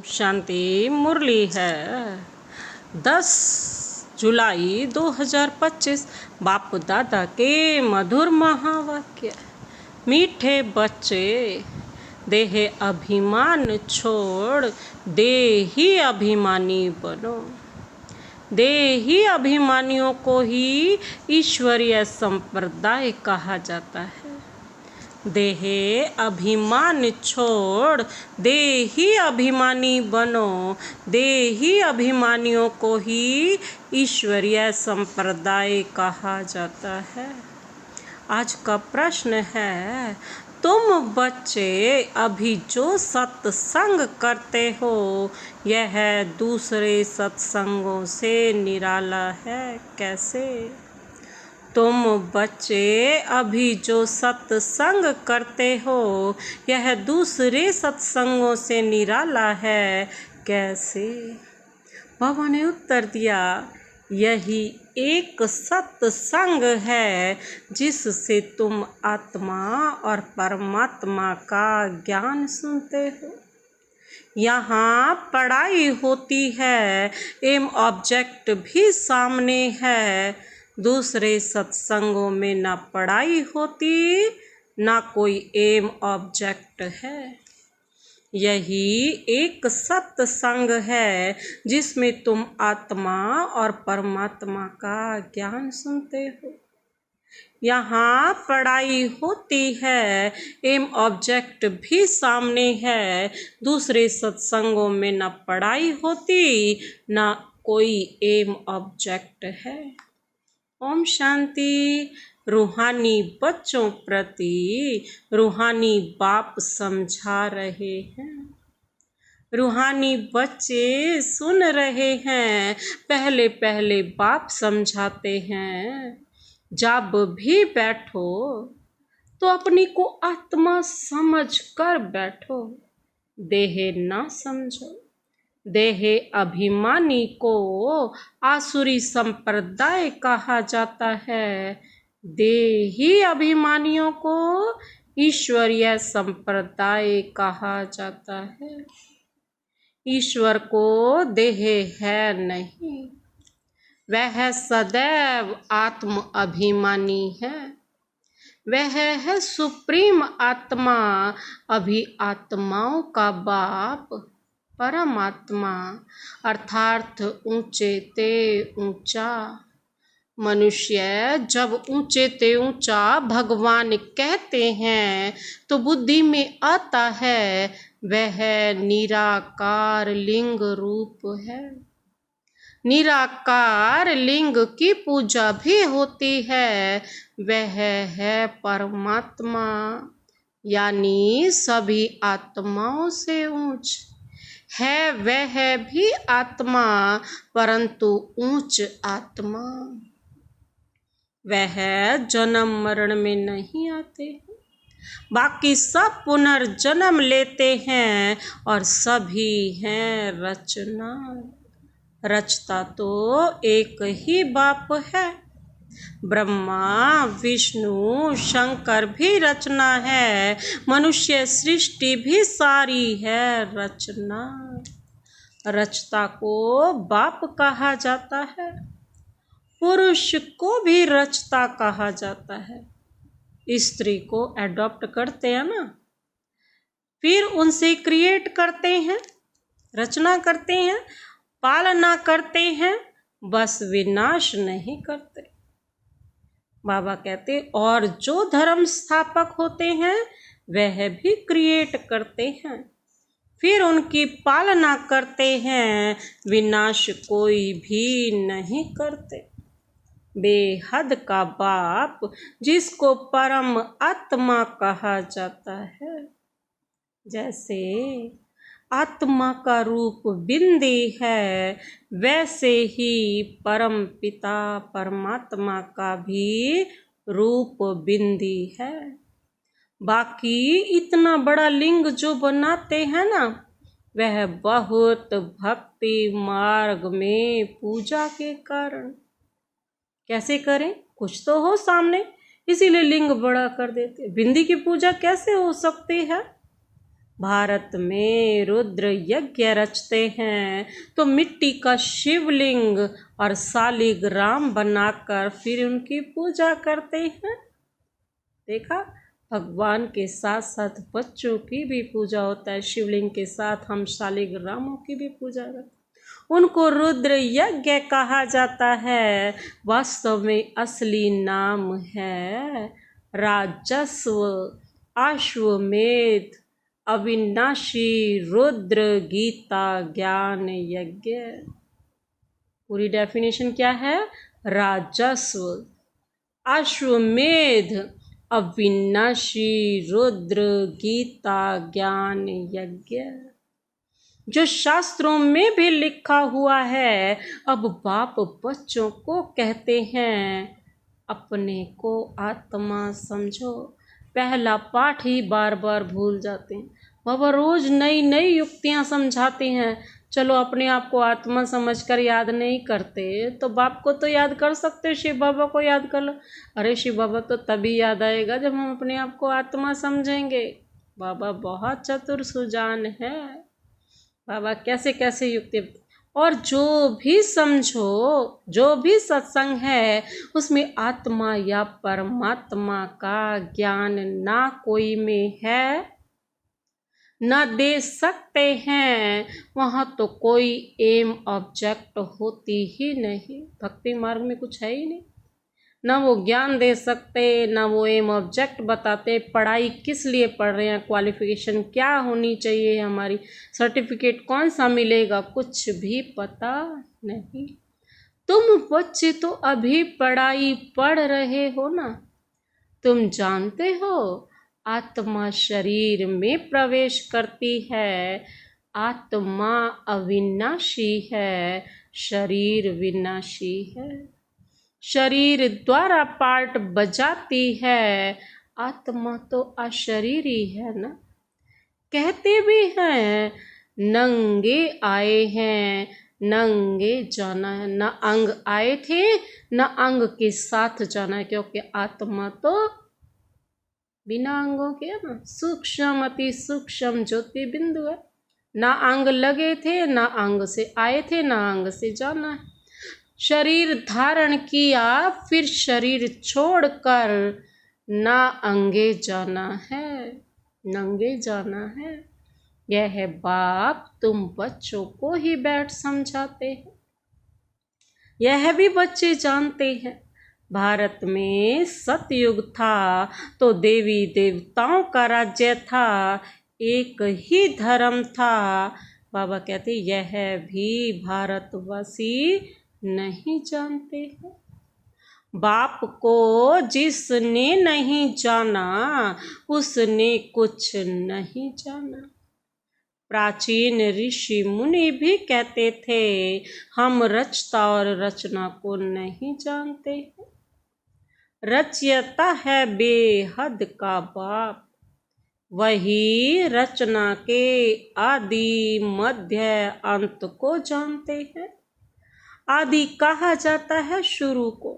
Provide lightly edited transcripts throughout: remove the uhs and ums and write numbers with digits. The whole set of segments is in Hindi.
शांति मुरली है 10 जुलाई 2025। बाप दादा के मधुर महावाक्य। मीठे बच्चे, देह अभिमान छोड़ देही अभिमानी बनो। देही अभिमानियों को ही ईश्वरीय संप्रदाय कहा जाता है। देह अभिमान छोड़ देही अभिमानी बनो। देही अभिमानियों को ही ईश्वरीय संप्रदाय कहा जाता है। आज का प्रश्न है, तुम बच्चे अभी जो सत्संग करते हो यह दूसरे सत्संगों से निराला है, कैसे? तुम बच्चे अभी जो सत्संग करते हो यह दूसरे सत्संगों से निराला है, कैसे? बाबा ने उत्तर दिया, यही एक सत्संग है जिससे तुम आत्मा और परमात्मा का ज्ञान सुनते हो। यहाँ पढ़ाई होती है, एम ऑब्जेक्ट भी सामने है। दूसरे सत्संगों में ना पढ़ाई होती ना कोई एम ऑब्जेक्ट है। यही एक सत्संग है जिसमें तुम आत्मा और परमात्मा का ज्ञान सुनते हो। यहाँ पढ़ाई होती है, एम ऑब्जेक्ट भी सामने है। दूसरे सत्संगों में ना पढ़ाई होती ना कोई एम ऑब्जेक्ट है। ओम शांति। रूहानी बच्चों प्रति रूहानी बाप समझा रहे हैं। रूहानी बच्चे सुन रहे हैं। पहले पहले बाप समझाते हैं, जब भी बैठो तो अपनी को आत्मा समझ कर बैठो, देह ना समझो। देह अभिमानी को आसुरी संप्रदाय कहा जाता है। देही अभिमानियों को ईश्वरीय संप्रदाय कहा जाता है। ईश्वर को देह है नहीं, वह सदैव आत्म अभिमानी है। वह है सुप्रीम आत्मा, अभी आत्माओं का बाप, परमात्मा अर्थात ऊंचे ते ऊंचा। मनुष्य जब ऊंचे ते ऊंचा भगवान कहते हैं तो बुद्धि में आता है वह निराकार लिंग रूप है। निराकार लिंग की पूजा भी होती है। वह है परमात्मा, यानी सभी आत्माओं से ऊंच है। वह भी आत्मा परंतु ऊंच आत्मा। वह जन्म मरण में नहीं आते, बाकी सब पुनर्जन्म लेते हैं और सभी हैं रचना। रचता तो एक ही बाप है। ब्रह्मा विष्णु शंकर भी रचना है। मनुष्य सृष्टि भी सारी है रचना। रचता को बाप कहा जाता है। पुरुष को भी रचता कहा जाता है। स्त्री को एडॉप्ट करते हैं ना, फिर उनसे क्रिएट करते हैं, रचना करते हैं, पालना करते हैं, बस विनाश नहीं करते। बाबा कहते और जो धर्म स्थापक होते हैं वह भी क्रिएट करते हैं, फिर उनकी पालना करते हैं, विनाश कोई भी नहीं करते। बेहद का बाप जिसको परम आत्मा कहा जाता है। जैसे आत्मा का रूप बिंदी है, वैसे ही परम पिता परमात्मा का भी रूप बिंदी है। बाकी इतना बड़ा लिंग जो बनाते हैं ना, वह बहुत भक्ति मार्ग में पूजा के कारण। कैसे करें? कुछ तो हो सामने, इसीलिए लिंग बड़ा कर देते। बिंदी की पूजा कैसे हो सकती है? भारत में रुद्र यज्ञ रचते हैं तो मिट्टी का शिवलिंग और शालिग्राम बनाकर फिर उनकी पूजा करते हैं। देखा, भगवान के साथ साथ बच्चों की भी पूजा होता है। शिवलिंग के साथ हम शालिग्रामों की भी पूजा करते हैं। उनको रुद्र यज्ञ कहा जाता है। वास्तव में असली नाम है राजस्व अश्वमेध अविनाशी रुद्र गीता ज्ञान यज्ञ। पूरी डेफिनेशन क्या है? राजस्व अश्वमेध अविनाशी रुद्र गीता ज्ञान यज्ञ, जो शास्त्रों में भी लिखा हुआ है। अब बाप बच्चों को कहते हैं, अपने को आत्मा समझो। पहला पाठ ही बार बार भूल जाते हैं। बाबा रोज नई नई युक्तियां समझाते हैं। चलो, अपने आप को आत्मा समझकर याद नहीं करते तो बाप को तो याद कर सकते, शिव बाबा को याद कर लो। अरे शिव बाबा तो तभी याद आएगा जब हम अपने आप को आत्मा समझेंगे। बाबा बहुत चतुर सुजान है। बाबा कैसे कैसे युक्ति, और जो भी समझो, जो भी सत्संग है उसमें आत्मा या परमात्मा का ज्ञान ना कोई में है ना दे सकते हैं। वहाँ तो कोई एम ऑब्जेक्ट होती ही नहीं। भक्ति मार्ग में कुछ है ही नहीं। ना वो ज्ञान दे सकते, ना वो एम ऑब्जेक्ट बताते। पढ़ाई किस लिए पढ़ रहे हैं, क्वालिफिकेशन क्या होनी चाहिए हमारी, सर्टिफिकेट कौन सा मिलेगा, कुछ भी पता नहीं। तुम बच्चे तो अभी पढ़ाई पढ़ रहे हो ना। तुम जानते हो आत्मा शरीर में प्रवेश करती है। आत्मा अविनाशी है, शरीर विनाशी है। शरीर द्वारा पार्ट बजाती है, आत्मा तो अशरीरी है ना। कहते भी हैं नंगे आए हैं, नंगे जाना है। न अंग आए थे न अंग के साथ जाना है, क्योंकि आत्मा तो बिना अंगों के है ना, सूक्ष्म अति सूक्ष्म ज्योति बिंदु है। ना अंग लगे थे, ना अंग से आए थे, ना अंग से जाना है। शरीर धारण किया, फिर शरीर छोड़कर ना अंगे जाना है, नंगे जाना है। यह बाप तुम बच्चों को ही बैठ समझाते हैं। यह भी बच्चे जानते हैं। भारत में सतयुग था तो देवी देवताओं का राज्य था, एक ही धर्म था। बाबा कहते यह भी भारतवासी नहीं जानते हैं। बाप को जिसने नहीं जाना उसने कुछ नहीं जाना। प्राचीन ऋषि मुनि भी कहते थे हम रचता और रचना को नहीं जानते हैं। रचयता है बेहद का बाप, वही रचना के आदि मध्य अंत को जानते हैं। आदि कहा जाता है शुरू को,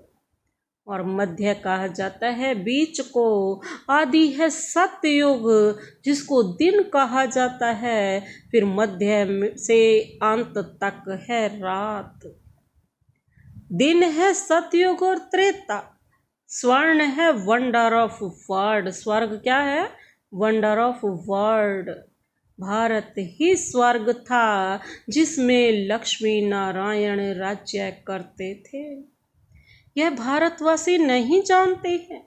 और मध्य कहा जाता है बीच को। आदि है सतयुग जिसको दिन कहा जाता है, फिर मध्य से अंत तक है रात। दिन है सतयुग और त्रेता। स्वर्ण है वंडर ऑफ वर्ड। स्वर्ग क्या है? Wonder of world. भारत ही स्वर्ग था जिसमें लक्ष्मी नारायण राज्य करते थे। यह भारतवासी नहीं जानते हैं।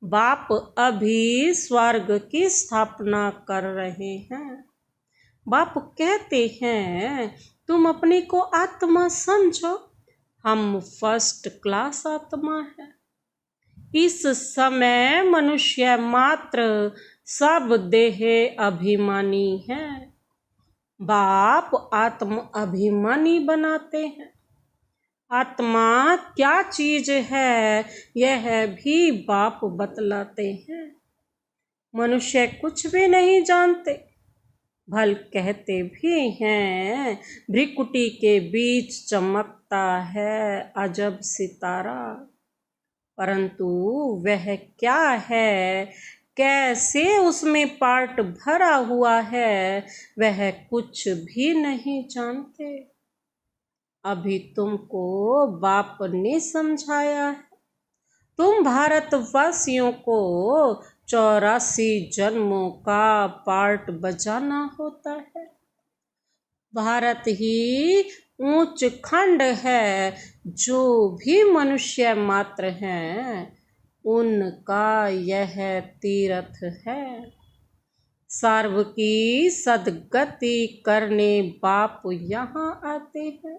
बाप अभी स्वर्ग की स्थापना कर रहे हैं। बाप कहते हैं तुम अपने को आत्मा समझो। हम फर्स्ट क्लास आत्मा है। इस समय मनुष्य मात्र सब देह अभिमानी है। बाप आत्म अभिमानी बनाते हैं। आत्मा क्या चीज है यह भी बाप बतलाते हैं। मनुष्य कुछ भी नहीं जानते। भल कहते भी हैं भ्रिकुटी के बीच चमकता है अजब सितारा, परंतु वह क्या है कैसे उसमें पार्ट भरा हुआ है वह कुछ भी नहीं जानते। अभी तुमको बाप ने समझाया है। तुम भारतवासियों को 84 जन्मों का पार्ट बजाना होता है। भारत ही ऊंच खंड है। जो भी मनुष्य मात्र हैं उनका यह तीर्थ है। सर्व की सद्गति करने बाप यहाँ आते हैं।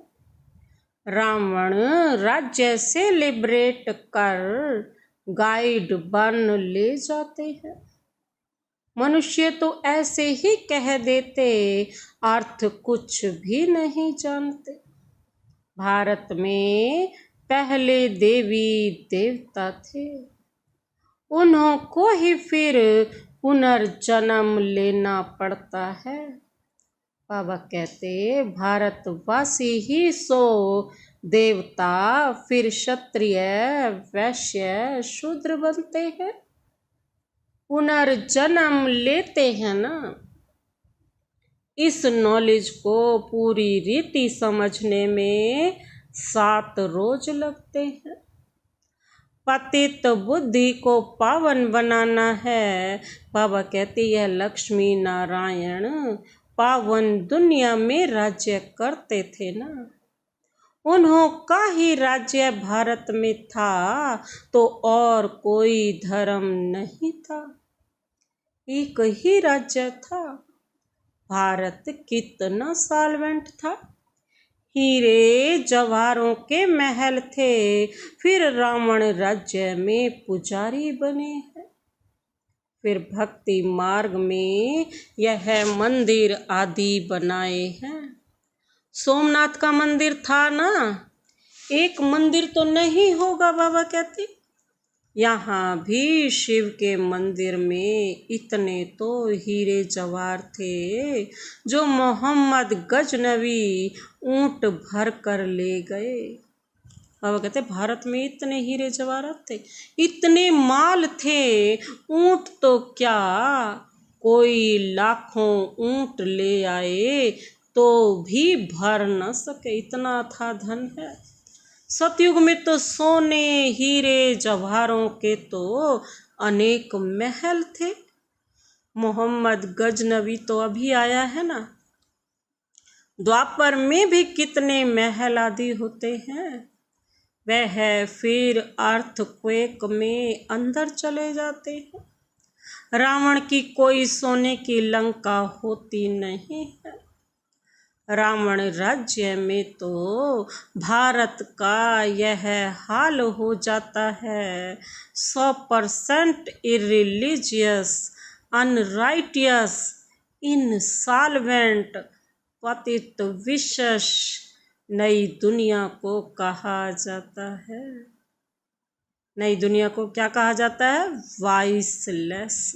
रावण राज्य से लिबरेट कर गाइड बन ले जाते हैं। मनुष्य तो ऐसे ही कह देते, अर्थ कुछ भी नहीं जानते। भारत में पहले देवी देवता थे, उन्हों को ही फिर पुनर्जन्म लेना पड़ता है। बाबा कहते भारतवासी ही सो देवता, फिर क्षत्रिय वैश्य शूद्र बनते हैं। पुनर्जन्म लेते हैं ना। इस नॉलेज को पूरी रीति समझने में 7 रोज लगते हैं। पतित बुद्धि को पावन बनाना है। बाबा कहते यह लक्ष्मी नारायण पावन दुनिया में राज्य करते थे ना। उन्हों का ही राज्य भारत में था तो और कोई धर्म नहीं था, एक ही राज्य था। भारत कितना साल्वेंट था। हीरे जवाहरों के महल थे, फिर रावण राज्य में पुजारी बने हैं। फिर भक्ति मार्ग में यह मंदिर आदि बनाए हैं। सोमनाथ का मंदिर था ना, एक मंदिर तो नहीं होगा। बाबा कहते यहाँ भी शिव के मंदिर में इतने तो हीरे जवाहर थे जो मोहम्मद गजनवी ऊंट भर कर ले गए। बाबा कहते भारत में इतने हीरे जवाहरात थे, इतने माल थे। ऊंट तो क्या, कोई लाखों ऊंट ले आए तो भी भर न सके, इतना था धन है। सतयुग में तो सोने हीरे जवाहरों के तो अनेक महल थे। मोहम्मद गजनवी तो अभी आया है ना। द्वापर में भी कितने महल आदि होते हैं। वह फिर अर्थक्वेक में अंदर चले जाते हैं। रावण की कोई सोने की लंका होती नहीं है। रावण राज्य में तो भारत का यह हाल हो जाता है। 100% इरिलीजियस, अनराइटियस, इनसॉल्वेंट, पतित विशेष नई दुनिया को कहा जाता है। नई दुनिया को क्या कहा जाता है? वाइसलेस।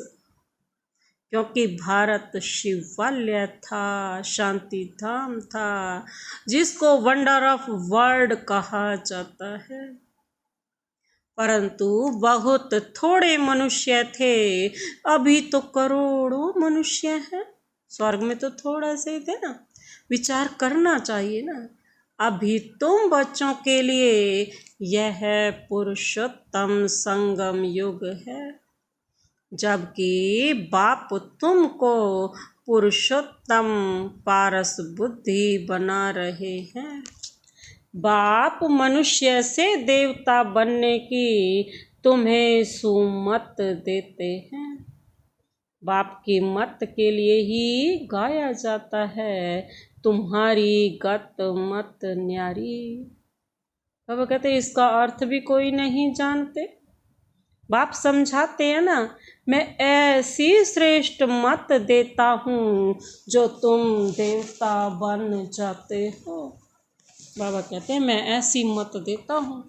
क्योंकि भारत शिवालय था, शांति धाम था, जिसको वंडर ऑफ वर्ल्ड कहा जाता है। परंतु बहुत थोड़े मनुष्य थे। अभी तो करोड़ों मनुष्य हैं। स्वर्ग में तो थोड़ा से थे ना। विचार करना चाहिए ना। अभी तुम बच्चों के लिए यह पुरुषोत्तम संगम युग है, जबकि बाप तुमको पुरुषोत्तम पारस बुद्धि बना रहे हैं। बाप मनुष्य से देवता बनने की तुम्हें सुमत देते हैं। बाप की मत के लिए ही गाया जाता है, तुम्हारी गत मत न्यारी। बाबा कहते इसका अर्थ भी कोई नहीं जानते। बाप समझाते हैं ना, मैं ऐसी श्रेष्ठ मत देता हूँ जो तुम देवता बन जाते हो। बाबा कहते हैं मैं ऐसी मत देता हूँ।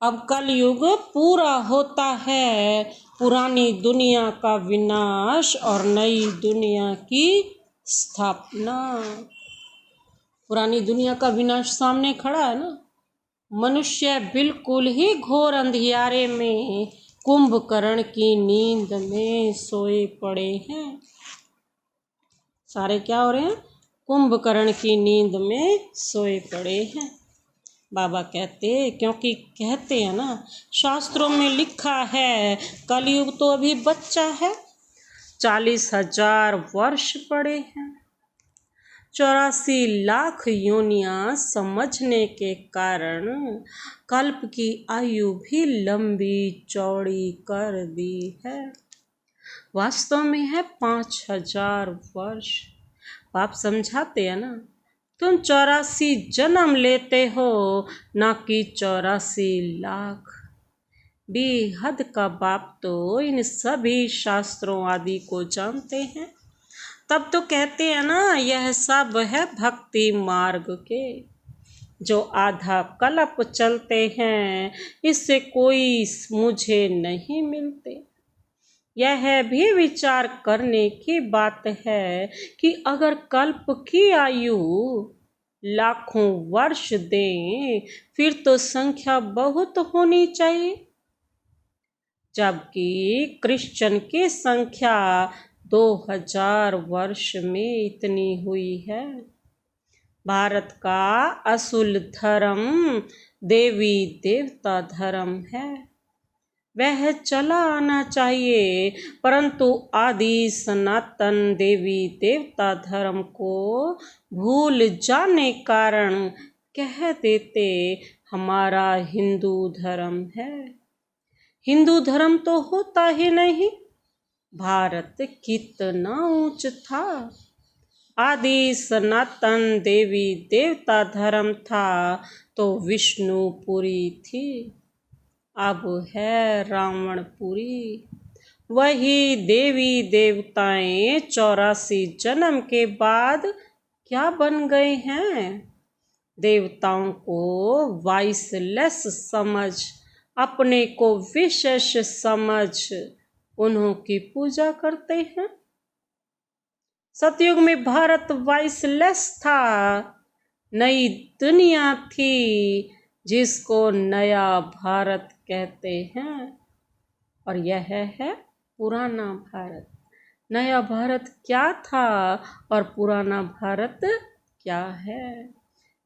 अब कलयुग पूरा होता है, पुरानी दुनिया का विनाश और नई दुनिया की स्थापना। पुरानी दुनिया का विनाश सामने खड़ा है ना। मनुष्य बिल्कुल ही घोर अंधियारे में कुंभकर्ण की नींद में सोए पड़े हैं। सारे क्या हो रहे हैं? कुंभकर्ण की नींद में सोए पड़े हैं। बाबा कहते, क्योंकि कहते हैं ना, शास्त्रों में लिखा है कलयुग तो अभी बच्चा है, 40,000 वर्ष पड़े हैं। 84 लाख योनियां समझने के कारण कल्प की आयु भी लंबी चौड़ी कर दी है। वास्तव में है 5,000 वर्ष। बाप समझाते हैं ना, तुम 84 जन्म लेते हो, ना कि 84 लाख। बेहद का बाप तो इन सभी शास्त्रों आदि को जानते हैं। तब तो कहते हैं ना, यह सब है भक्ति मार्ग के। जो आधा कल्प चलते हैं, इससे कोई मुझे नहीं मिलते। यह भी विचार करने की बात है कि अगर कल्प की आयु लाखों वर्ष दें, फिर तो संख्या बहुत होनी चाहिए, जबकि क्रिश्चियन की संख्या 2000 वर्ष में इतनी हुई है। भारत का असुल धर्म देवी देवता धर्म है। वह चला आना चाहिए, परंतु आदि सनातन देवी देवता धर्म को भूल जाने कारण कह देते हमारा हिंदू धर्म है। हिंदू धर्म तो होता ही नहीं। भारत कितना ऊंच था। आदि सनातन देवी देवता धर्म था तो विष्णुपुरी थी, अब है रावणपुरी। वही देवी देवताएं 84 जन्म के बाद क्या बन गए हैं? देवताओं को वॉइसलेस समझ, अपने को विशेष समझ उन्हों की पूजा करते हैं। सतयुग में भारत वॉइसलेस था, नई दुनिया थी जिसको नया भारत कहते हैं, और यह है पुराना भारत। नया भारत क्या था और पुराना भारत क्या है?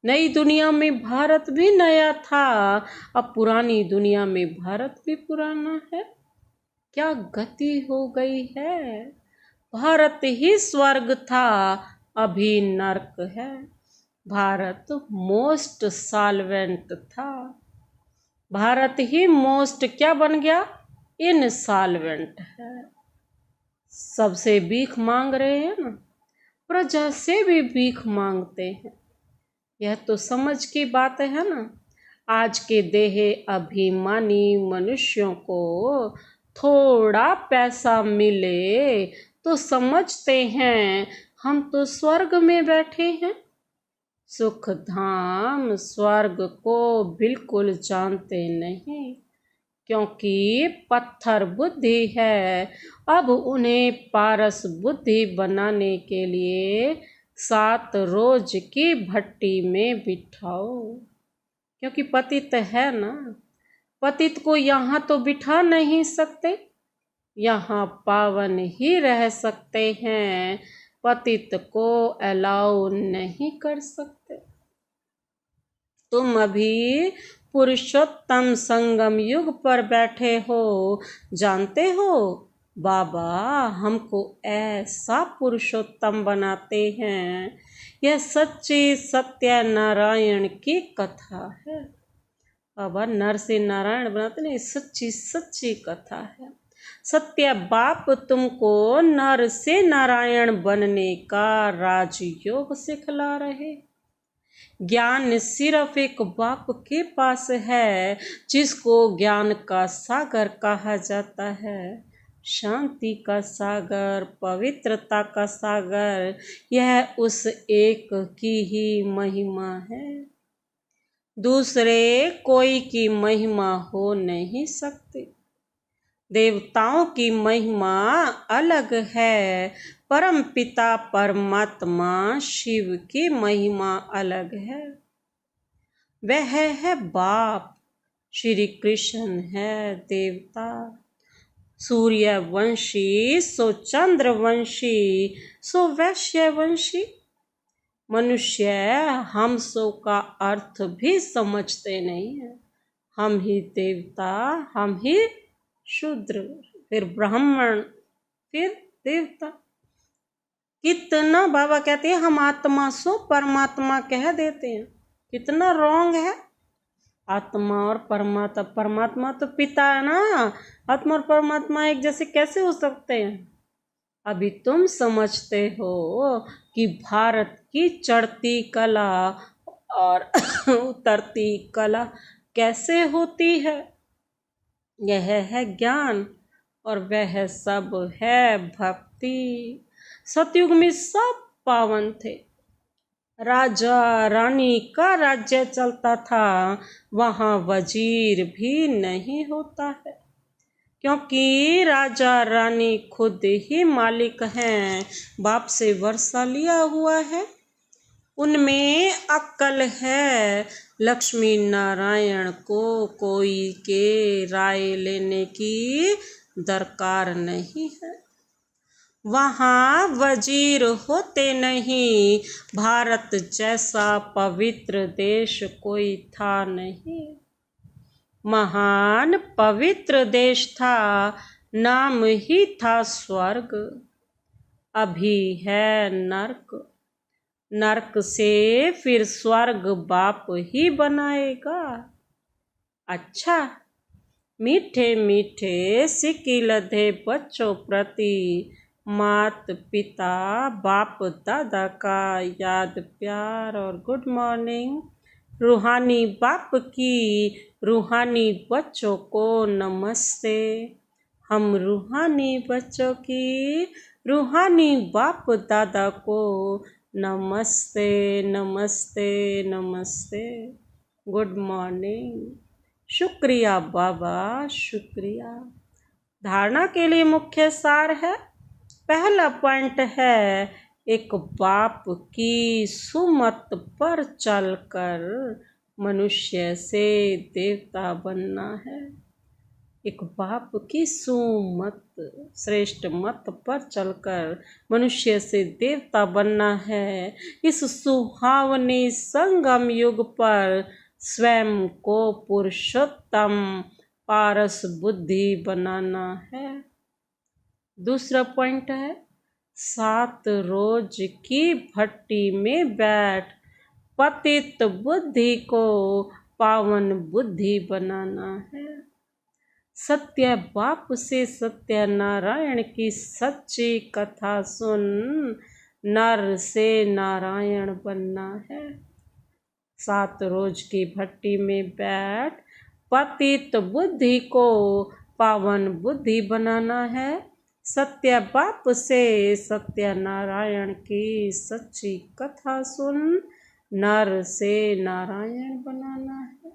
नई दुनिया में भारत भी नया था, अब पुरानी दुनिया में भारत भी पुराना है। क्या गति हो गई है? भारत ही स्वर्ग था, अभी नर्क है। भारत मोस्ट सॉल्वेंट था, भारत ही मोस्ट क्या बन गया? इनसॉल्वेंट है। सबसे भीख मांग रहे हैं ना, प्रजा से भी भीख मांगते हैं। यह तो समझ की बात है ना। आज के देहे अभिमानी मनुष्यों को थोड़ा पैसा मिले तो समझते हैं हम तो स्वर्ग में बैठे हैं। सुख धाम स्वर्ग को बिल्कुल जानते नहीं, क्योंकि पत्थर बुद्धि है। अब उन्हें पारस बुद्धि बनाने के लिए 7 रोज की भट्टी में बिठाओ, क्योंकि पतित है ना। पतित को यहाँ तो बिठा नहीं सकते, यहाँ पावन ही रह सकते हैं, पतित को अलाउ नहीं कर सकते। तुम अभी पुरुषोत्तम संगम युग पर बैठे हो, जानते हो बाबा हमको ऐसा पुरुषोत्तम बनाते हैं। यह सच्ची सत्य नारायण की कथा है। बाबा नर से नारायण बनाते नहीं, सच्ची सच्ची कथा है। सत्य बाप तुमको नर से नारायण बनने का राजयोग सिखला रहे। ज्ञान सिर्फ एक बाप के पास है, जिसको ज्ञान का सागर कहा जाता है। शांति का सागर, पवित्रता का सागर, यह उस एक की ही महिमा है। दूसरे कोई की महिमा हो नहीं सकती। देवताओं की महिमा अलग है, परम पिता परमात्मा शिव की महिमा अलग है। वह है बाप, श्री कृष्ण है देवता। सूर्यवंशी सो चंद्रवंशी सो वैश्यवंशी। मनुष्य हम सो का अर्थ भी समझते नहीं है। हम ही देवता, हम ही शूद्र, फिर ब्राह्मण, फिर देवता। कितना बाबा कहते हैं हम आत्मा सो परमात्मा कह देते हैं। कितना रॉन्ग है। आत्मा और परमात्मा, परमात्मा तो पिता है ना। आत्मा और परमात्मा एक जैसे कैसे हो सकते हैं। अभी तुम समझते हो कि भारत की चढ़ती कला और उतरती कला कैसे होती है। यह है ज्ञान और वह सब है भक्ति। सतयुग में सब पावन थे। राजा रानी का राज्य चलता था, वहाँ वजीर भी नहीं होता है, क्योंकि राजा रानी खुद ही मालिक हैं। बाप से वर्षा लिया हुआ है, उनमें अक्ल है। लक्ष्मी नारायण को कोई के राय लेने की दरकार नहीं है। वहाँ वजीर होते नहीं। भारत जैसा पवित्र देश कोई था नहीं। महान पवित्र देश था, नाम ही था स्वर्ग। अभी है नर्क, नर्क से फिर स्वर्ग बाप ही बनाएगा। अच्छा, मीठे मीठे सिक्के लधे बच्चों प्रति मात पिता बाप दादा का याद प्यार और गुड मॉर्निंग। रूहानी बाप की रूहानी बच्चों को नमस्ते। हम रूहानी बच्चों की रूहानी बाप दादा को नमस्ते नमस्ते नमस्ते। Good morning. शुक्रिया बाबा, शुक्रिया। धारणा के लिए मुख्य सार है। पहला पॉइंट है एक बाप की सुमत पर चलकर मनुष्य से देवता बनना है। एक बाप की सुमत श्रेष्ठ मत पर चलकर मनुष्य से देवता बनना है। इस सुहावने संगम युग पर स्वयं को पुरुषोत्तम पारस बुद्धि बनाना है। दूसरा पॉइंट है 7 रोज की भट्टी में बैठ पतित बुद्धि को पावन बुद्धि बनाना है। सत्य बाप से सत्य नारायण की सच्ची कथा सुन नर से नारायण बनना है। 7 रोज की भट्टी में बैठ पतित बुद्धि को पावन बुद्धि बनाना है। सत्य बाप से सत्य नारायण की सच्ची कथा सुन नर से नारायण बनाना है।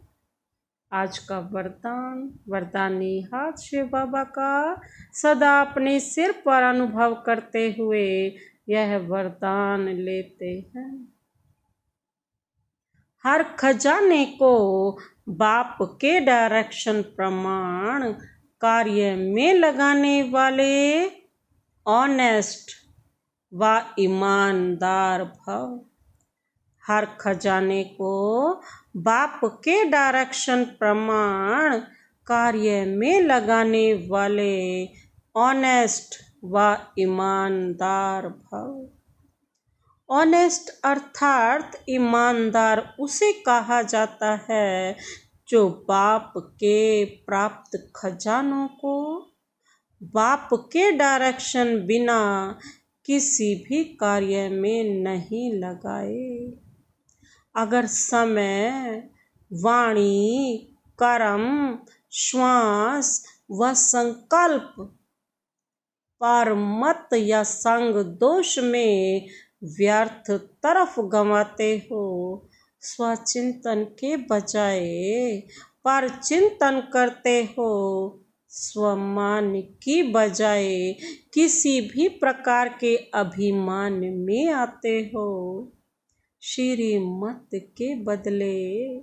आज का वरदान, वरदानी हाथ शिव बाबा का सदा अपने सिर पर अनुभव करते हुए यह वरदान लेते हैं। हर खजाने को बाप के डायरेक्शन प्रमाण कार्य में लगाने वाले ऑनेस्ट व ईमानदार भव। हर खजाने को बाप के डायरेक्शन प्रमाण कार्य में लगाने वाले ऑनेस्ट व ईमानदार भव। ऑनेस्ट अर्थात ईमानदार उसे कहा जाता है जो बाप के प्राप्त खजानों को बाप के डायरेक्शन बिना किसी भी कार्य में नहीं लगाए। अगर समय, वाणी, कर्म, श्वास व संकल्प पर मत या संग दोष में व्यर्थ तरफ गंवाते हो, स्वचिंतन के बजाय पर चिंतन करते हो, स्वमान की बजाय किसी भी प्रकार के अभिमान में आते हो, श्रीमत के बदले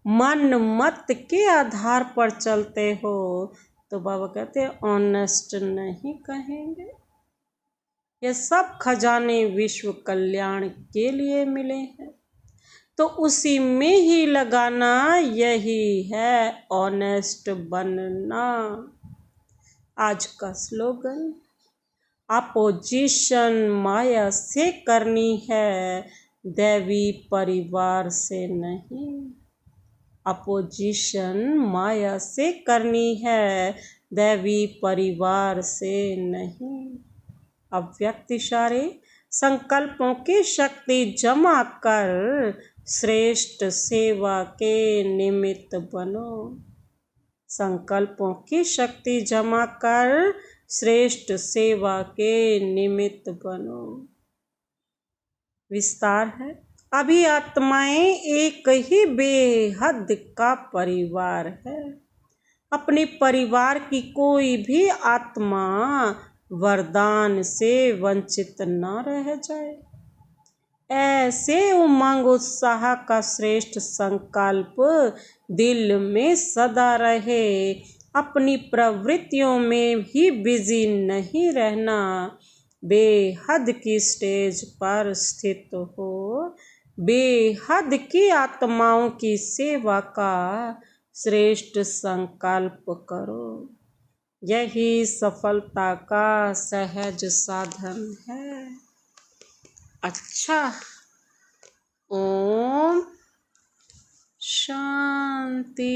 मन मत के आधार पर चलते हो, तो बाबा कहते हैं ऑनेस्ट नहीं कहेंगे। ये सब खजाने विश्व कल्याण के लिए मिले हैं, तो उसी में ही लगाना, यही है ऑनेस्ट बनना। आज का स्लोगन, अपोजिशन माया से करनी है, दैवी परिवार से नहीं। अपोजिशन माया से करनी है, दैवी परिवार से नहीं। अव्यक्त इशारे, संकल्पों की शक्ति जमा कर श्रेष्ठ सेवा के निमित्त बनो। संकल्पों की शक्ति जमा कर श्रेष्ठ सेवा के निमित्त बनो। विस्तार है, अभी आत्माएं एक ही बेहद का परिवार है। अपने परिवार की कोई भी आत्मा वरदान से वंचित न रह जाए, ऐसे उमंग उत्साह का श्रेष्ठ संकल्प दिल में सदा रहे। अपनी प्रवृत्तियों में ही बिजी नहीं रहना, बेहद की स्टेज पर स्थित हो, बेहद की आत्माओं की सेवा का श्रेष्ठ संकल्प करो। यही सफलता का सहज साधन है। अच्छा, ओम शांति।